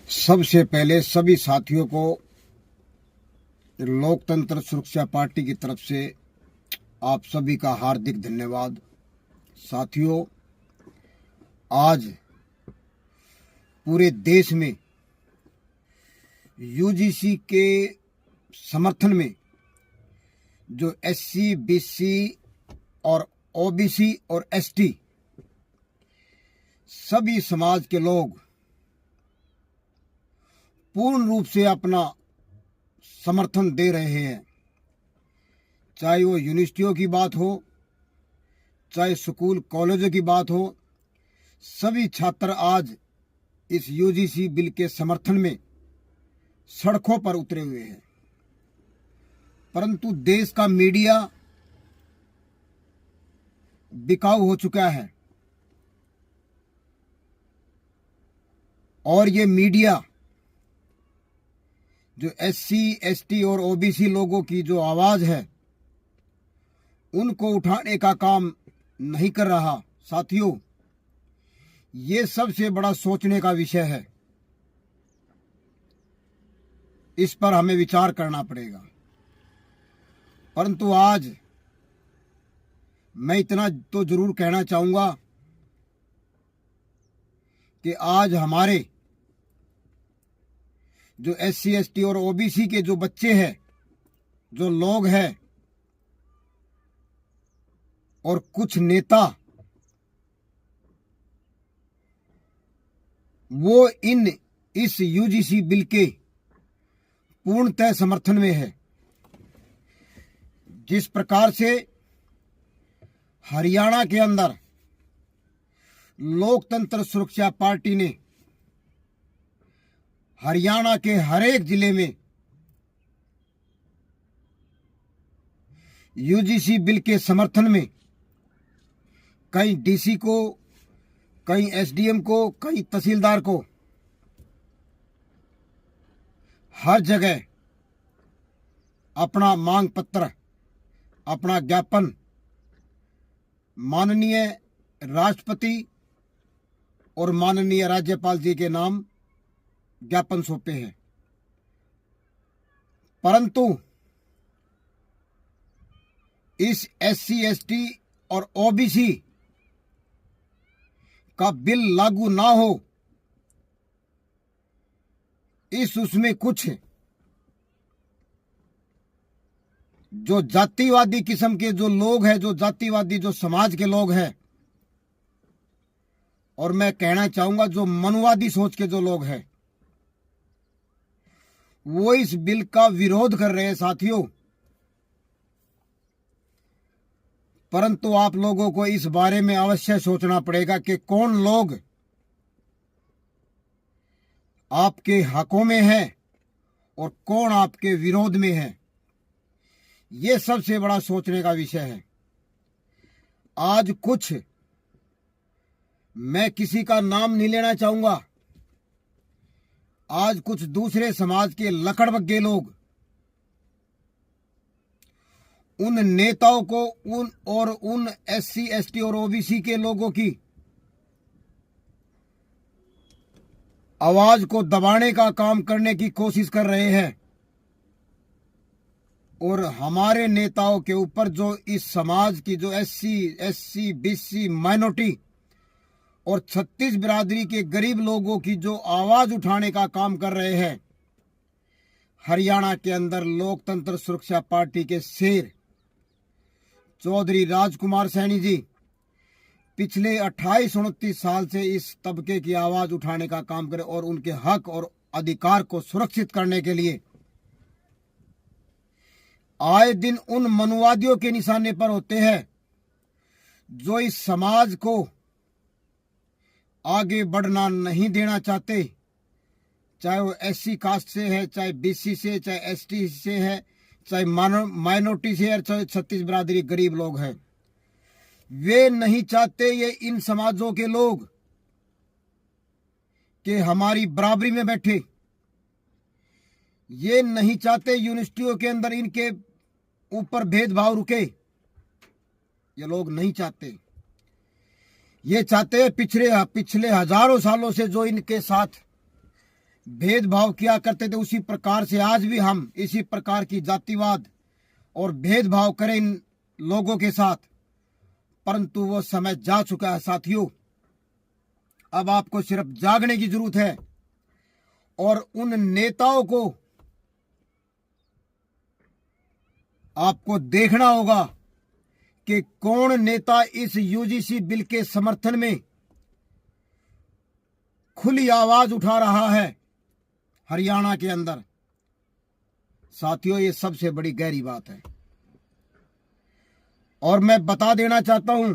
सबसे पहले सभी साथियों को लोकतंत्र सुरक्षा पार्टी की तरफ से आप सभी का हार्दिक धन्यवाद। साथियों, आज पूरे देश में यूजीसी के समर्थन में जो एससी, बीसी और ओबीसी और एसटी सभी समाज के लोग पूर्ण रूप से अपना समर्थन दे रहे हैं। चाहे वो यूनिवर्सिटियों की बात हो, चाहे स्कूल कॉलेजों की बात हो, सभी छात्र आज इस यूजीसी बिल के समर्थन में सड़कों पर उतरे हुए हैं। परंतु देश का मीडिया बिकाऊ हो चुका है और ये मीडिया जो एससी, एसटी और ओबीसी लोगों की जो आवाज है उनको उठाने का काम नहीं कर रहा। साथियों, ये सबसे बड़ा सोचने का विषय है। इस पर हमें विचार करना पड़ेगा। परंतु आज मैं इतना तो जरूर कहना चाहूंगा कि आज हमारे जो एससी, एसटी और ओबीसी के जो बच्चे हैं, जो लोग हैं और कुछ नेता, वो इस यूजीसी बिल के पूर्णतः समर्थन में है। जिस प्रकार से हरियाणा के अंदर लोकतंत्र सुरक्षा पार्टी ने हरियाणा के हर एक जिले में यूजीसी बिल के समर्थन में कई डीसी को, कई एसडीएम को, कई तहसीलदार को हर जगह अपना मांग पत्र, अपना ज्ञापन माननीय राष्ट्रपति और माननीय राज्यपाल जी के नाम ज्ञापन सौंपे हैं। परंतु इस एससी, एसटी और ओबीसी का बिल लागू ना हो, उसमें कुछ जो जातिवादी किस्म के जो लोग हैं, जो जातिवादी जो समाज के लोग हैं, और मैं कहना चाहूंगा जो मनुवादी सोच के जो लोग हैं, वो इस बिल का विरोध कर रहे हैं। साथियों, परंतु आप लोगों को इस बारे में अवश्य सोचना पड़ेगा कि कौन लोग आपके हकों में हैं और कौन आपके विरोध में है। ये सबसे बड़ा सोचने का विषय है। आज कुछ, मैं किसी का नाम नहीं लेना चाहूंगा, आज कुछ दूसरे समाज के लकड़बग्गे लोग उन नेताओं को, उन एससी, एसटी और ओबीसी के लोगों की आवाज को दबाने का काम करने की कोशिश कर रहे हैं। और हमारे नेताओं के ऊपर जो इस समाज की जो एससी, बीसी, माइनॉरिटी और 36 बिरादरी के गरीब लोगों की जो आवाज उठाने का काम कर रहे हैं, हरियाणा के अंदर लोकतंत्र सुरक्षा पार्टी के शेर चौधरी राजकुमार सैनी जी पिछले 28-29 साल से इस तबके की आवाज उठाने का काम करें और उनके हक और अधिकार को सुरक्षित करने के लिए आए दिन उन मनुवादियों के निशाने पर होते हैं जो इस समाज को आगे बढ़ना नहीं देना चाहते। चाहे वो एससी कास्ट से है, चाहे बीसी से, चाहे एसटी से है, चाहे माइनॉरिटी से है, चाहे 36 बिरादरी गरीब लोग हैं। वे नहीं चाहते ये इन समाजों के लोग कि हमारी बराबरी में बैठे। ये नहीं चाहते यूनिवर्सिटियों के अंदर इनके ऊपर भेदभाव रुके। ये लोग नहीं चाहते। ये चाहते हैं पिछले हजारों सालों से जो इनके साथ भेदभाव किया करते थे, उसी प्रकार से आज भी हम इसी प्रकार की जातिवाद और भेदभाव करें इन लोगों के साथ। परंतु वो समय जा चुका है साथियों। अब आपको सिर्फ जागने की जरूरत है और उन नेताओं को आपको देखना होगा कि कौन नेता इस यूजीसी बिल के समर्थन में खुली आवाज उठा रहा है हरियाणा के अंदर। साथियों, ये सबसे बड़ी गहरी बात है। और मैं बता देना चाहता हूं,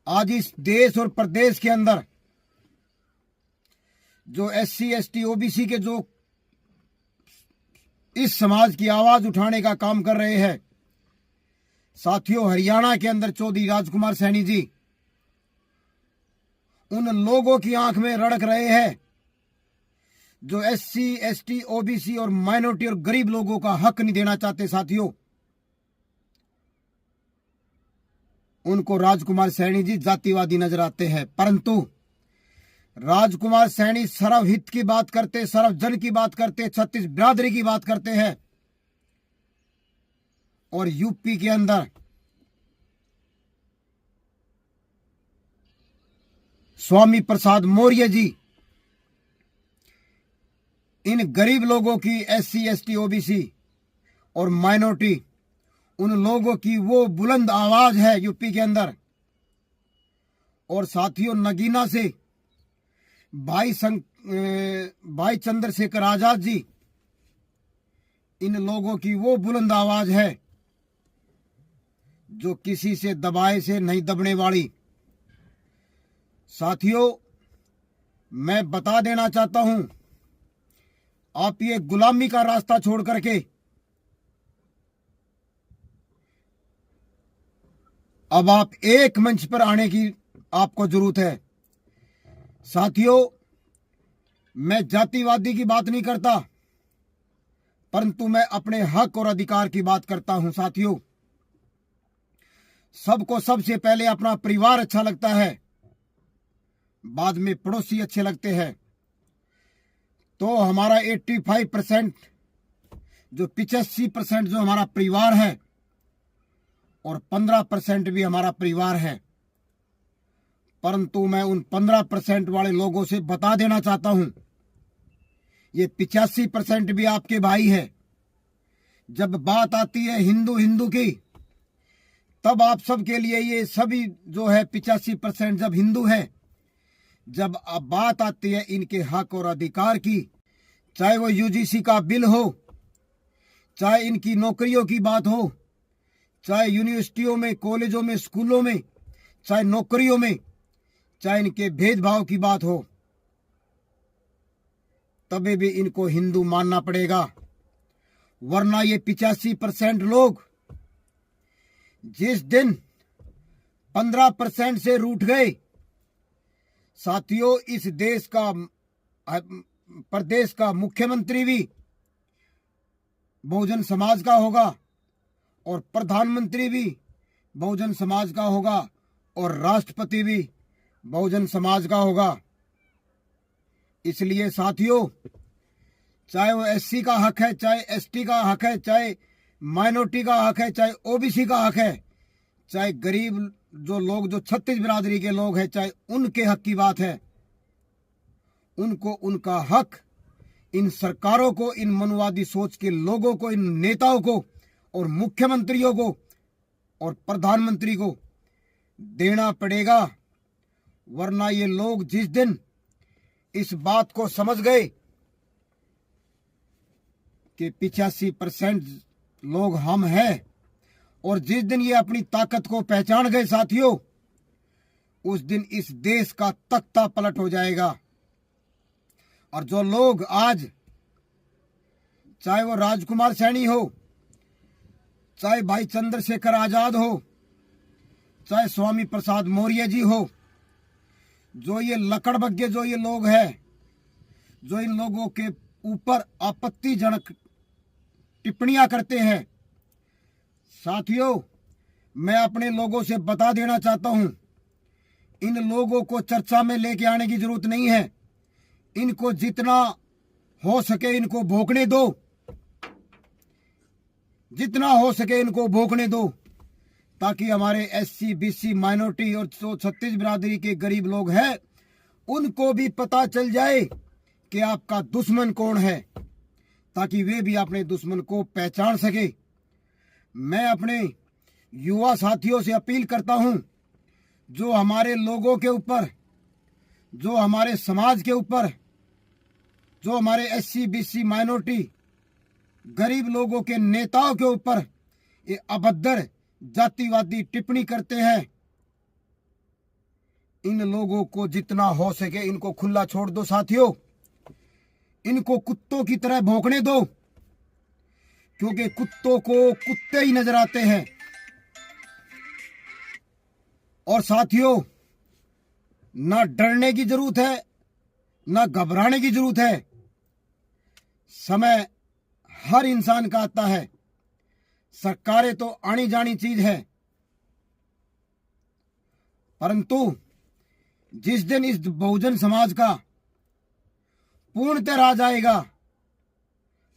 आज इस देश और प्रदेश के अंदर जो SC ST OBC के जो इस समाज की आवाज उठाने का काम कर रहे हैं, साथियों, हरियाणा के अंदर चौधरी राजकुमार सैनी जी उन लोगों की आंख में रड़क रहे हैं जो SC ST OBC और माइनॉरिटी और गरीब लोगों का हक नहीं देना चाहते। साथियों, उनको राजकुमार सैनी जी जातिवादी नजर आते हैं, परंतु राजकुमार सैनी सर्वहित की बात करते, सर्वजन की बात करते, छत्तीस बिरादरी की बात करते हैं। और यूपी के अंदर स्वामी प्रसाद मौर्य जी इन गरीब लोगों की, SC ST OBC और माइनॉरिटी, उन लोगों की वो बुलंद आवाज है यूपी के अंदर। और साथियों, नगीना से भाई चंद्रशेखर आजाद जी, इन लोगों की वो बुलंद आवाज है जो किसी से दबाए से नहीं दबने वाली। साथियों, मैं बता देना चाहता हूं, आप ये गुलामी का रास्ता छोड़ करके अब आप एक मंच पर आने की आपको जरूरत है। साथियों, मैं जातिवादी की बात नहीं करता, परंतु मैं अपने हक और अधिकार की बात करता हूं। साथियों, सबको सबसे पहले अपना परिवार अच्छा लगता है, बाद में पड़ोसी अच्छे लगते हैं। तो हमारा 85% जो 85% जो हमारा परिवार है और 15% भी हमारा परिवार है। परंतु मैं उन 15% वाले लोगों से बता देना चाहता हूं, ये 85% भी आपके भाई है। जब बात आती है हिंदू हिंदू की, तब आप सबके लिए ये सभी जो है 85% जब हिंदू है। जब अब बात आती है इनके हक और अधिकार की, चाहे वो यूजीसी का बिल हो, चाहे इनकी नौकरियों की बात हो, चाहे यूनिवर्सिटियों में, कॉलेजों में, स्कूलों में, चाहे नौकरियों में, चाहे इनके भेदभाव की बात हो, तभी भी इनको हिंदू मानना पड़ेगा। वरना ये 85% लोग जिस दिन 15% से रूठ गए, साथियों, इस देश का, प्रदेश का मुख्यमंत्री भी बहुजन समाज का होगा और प्रधानमंत्री भी बहुजन समाज का होगा और राष्ट्रपति भी बहुजन समाज का होगा। इसलिए साथियों, चाहे वो SC का हक है, चाहे ST का हक है, चाहे माइनॉरिटी का हक है, चाहे OBC का हक है, चाहे गरीब जो लोग, जो छत्तीस बिरादरी के लोग हैं, चाहे उनके हक की बात है, उनको उनका हक इन सरकारों को, इन मनुवादी सोच के लोगों को, इन नेताओं को और मुख्यमंत्रियों को और प्रधानमंत्री को देना पड़ेगा। वरना ये लोग जिस दिन इस बात को समझ गए कि 85% लोग हम हैं, और जिस दिन ये अपनी ताकत को पहचान गए साथियों, उस दिन इस देश का तख्ता पलट हो जाएगा। और जो लोग आज, चाहे वो राजकुमार सैनी हो, चाहे भाई चंद्रशेखर आजाद हो, चाहे स्वामी प्रसाद मौर्य जी हो, जो ये लकड़बग्गे जो ये लोग हैं, जो इन लोगों के ऊपर आपत्तिजनक टिप्पणियां करते हैं, साथियों, मैं अपने लोगों से बता देना चाहता हूं, इन लोगों को चर्चा में लेके आने की जरूरत नहीं है। इनको जितना हो सके इनको भोंकने दो, जितना हो सके इनको भोंकने दो, ताकि हमारे एससी बीसी माइनॉरिटी और जो 36 बिरादरी के गरीब लोग हैं उनको भी पता चल जाए कि आपका दुश्मन कौन है, ताकि वे भी अपने दुश्मन को पहचान सके। मैं अपने युवा साथियों से अपील करता हूं, जो हमारे लोगों के ऊपर, जो हमारे समाज के ऊपर, जो हमारे एससी बीसी माइनॉरिटी गरीब लोगों के नेताओं के ऊपर ये अभद्र जातिवादी टिप्पणी करते हैं, इन लोगों को जितना हो सके इनको खुला छोड़ दो साथियों। इनको कुत्तों की तरह भौंकने दो, क्योंकि कुत्तों को कुत्ते ही नजर आते हैं। और साथियों, ना डरने की जरूरत है, ना घबराने की जरूरत है। समय हर इंसान का आता है। सरकारें तो आनी जानी चीज है, परंतु जिस दिन इस बहुजन समाज का पूर्णतः राज आएगा,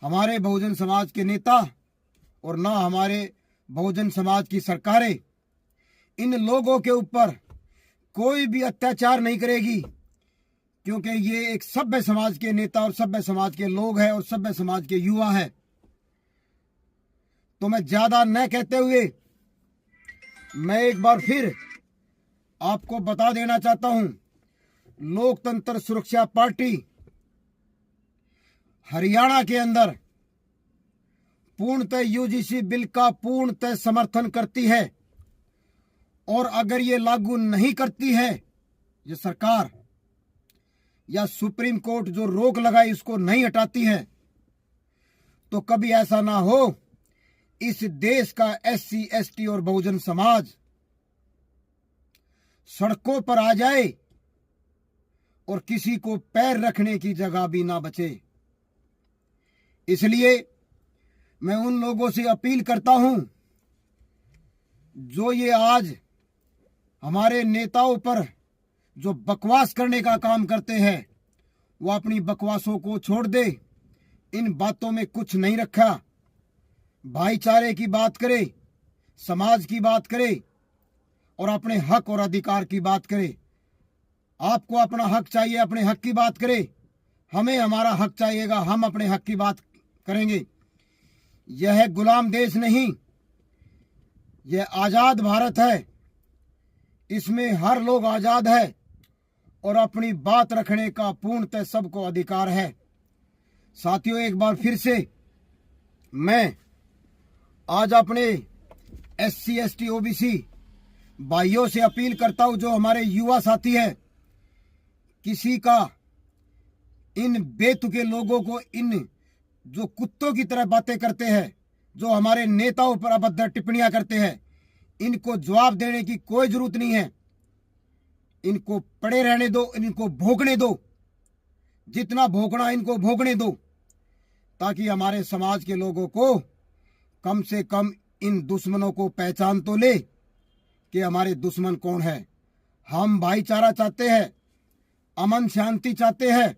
हमारे बहुजन समाज के नेता और ना हमारे बहुजन समाज की सरकारें इन लोगों के ऊपर कोई भी अत्याचार नहीं करेगी, क्योंकि ये एक सभ्य समाज के नेता और सभ्य समाज के लोग हैं और सभ्य समाज के युवा हैं। तो मैं ज्यादा न कहते हुए मैं एक बार फिर आपको बता देना चाहता हूं, लोकतंत्र सुरक्षा पार्टी हरियाणा के अंदर पूर्णतः यूजीसी बिल का पूर्णतः समर्थन करती है। और अगर ये लागू नहीं करती है ये सरकार, या सुप्रीम कोर्ट जो रोक लगाई उसको नहीं हटाती है, तो कभी ऐसा ना हो इस देश का एससी एसटी और बहुजन समाज सड़कों पर आ जाए और किसी को पैर रखने की जगह भी ना बचे। इसलिए मैं उन लोगों से अपील करता हूं, जो ये आज हमारे नेताओं पर जो बकवास करने का काम करते हैं, वो अपनी बकवासों को छोड़ दे। इन बातों में कुछ नहीं रखा। भाईचारे की बात करे, समाज की बात करे और अपने हक और अधिकार की बात करे। आपको अपना हक चाहिए, अपने हक की बात करे। हमें हमारा हक चाहिएगा, हम अपने हक की बात करेंगे। यह गुलाम देश नहीं, यह आजाद भारत है। इसमें हर लोग आजाद है और अपनी बात रखने का पूर्णतः सबको अधिकार है। साथियों, एक बार फिर से मैं आज अपने एससी एसटी ओबीसी भाइयों से अपील करता हूं, जो हमारे युवा साथी हैं, किसी का इन बेतुके लोगों को, इन जो कुत्तों की तरह बातें करते हैं, जो हमारे नेताओं पर अभद्र टिप्पणियां करते हैं, इनको जवाब देने की कोई जरूरत नहीं है। इनको पड़े रहने दो, इनको भोंकने दो, जितना भोंकना इनको भोंकने दो, ताकि हमारे समाज के लोगों को कम से कम इन दुश्मनों को पहचान तो ले कि हमारे दुश्मन कौन है। हम भाईचारा चाहते हैं, अमन शांति चाहते हैं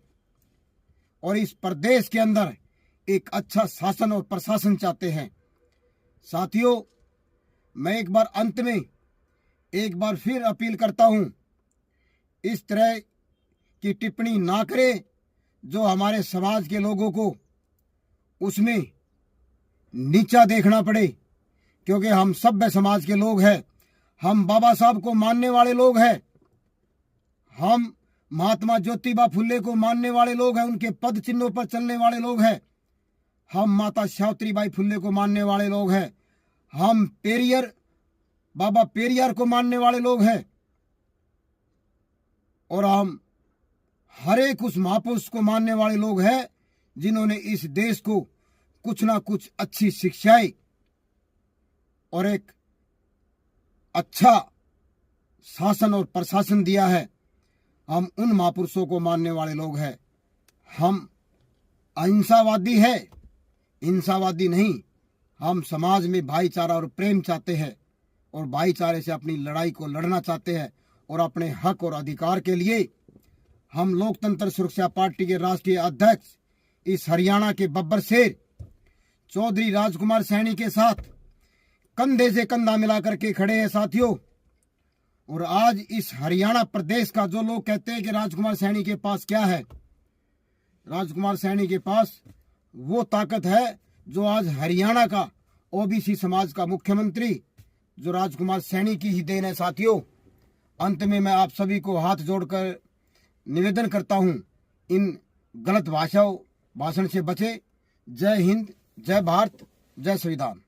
और इस प्रदेश के अंदर एक अच्छा शासन और प्रशासन चाहते हैं। साथियों, मैं एक बार अंत में एक बार फिर अपील करता हूं, इस तरह की टिप्पणी ना करें जो हमारे समाज के लोगों को उसमें नीचा देखना पड़े, क्योंकि हम सभ्य समाज के लोग हैं। हम बाबा साहब को मानने वाले लोग हैं, हम महात्मा ज्योतिबा फुले को मानने वाले लोग हैं, उनके पद चिन्हों पर चलने वाले लोग हैं। हम माता सावित्रीबाई फुले को मानने वाले लोग हैं, हम पेरियर, बाबा पेरियार को मानने वाले लोग हैं और हम हर एक उस महापुरुष को मानने वाले लोग हैं जिन्होंने इस देश को कुछ ना कुछ अच्छी शिक्षाएं और एक अच्छा शासन और प्रशासन दिया है। हम उन महापुरुषों को मानने वाले लोग हैं। हम अहिंसावादी है, हिंसावादी नहीं। हम समाज में भाईचारा और प्रेम चाहते हैं और भाईचारे से अपनी लड़ाई को लड़ना चाहते हैं और अपने हक और अधिकार के लिए हम लोकतंत्र सुरक्षा पार्टी के राष्ट्रीय अध्यक्ष इस हरियाणा के बब्बर शेर चौधरी राजकुमार सैनी के साथ कंधे से कंधा मिलाकर के खड़े हैं साथियों। और आज इस हरियाणा प्रदेश का जो लोग कहते हैं कि राजकुमार सैनी के पास क्या है, राजकुमार सैनी के पास वो ताकत है जो आज हरियाणा का ओबीसी समाज का मुख्यमंत्री जो राजकुमार सैनी की ही देन है साथियों। अंत में मैं आप सभी को हाथ जोड़कर निवेदन करता हूं, इन गलत भाषण से बचे। जय हिंद, जय भारत, जय संविधान।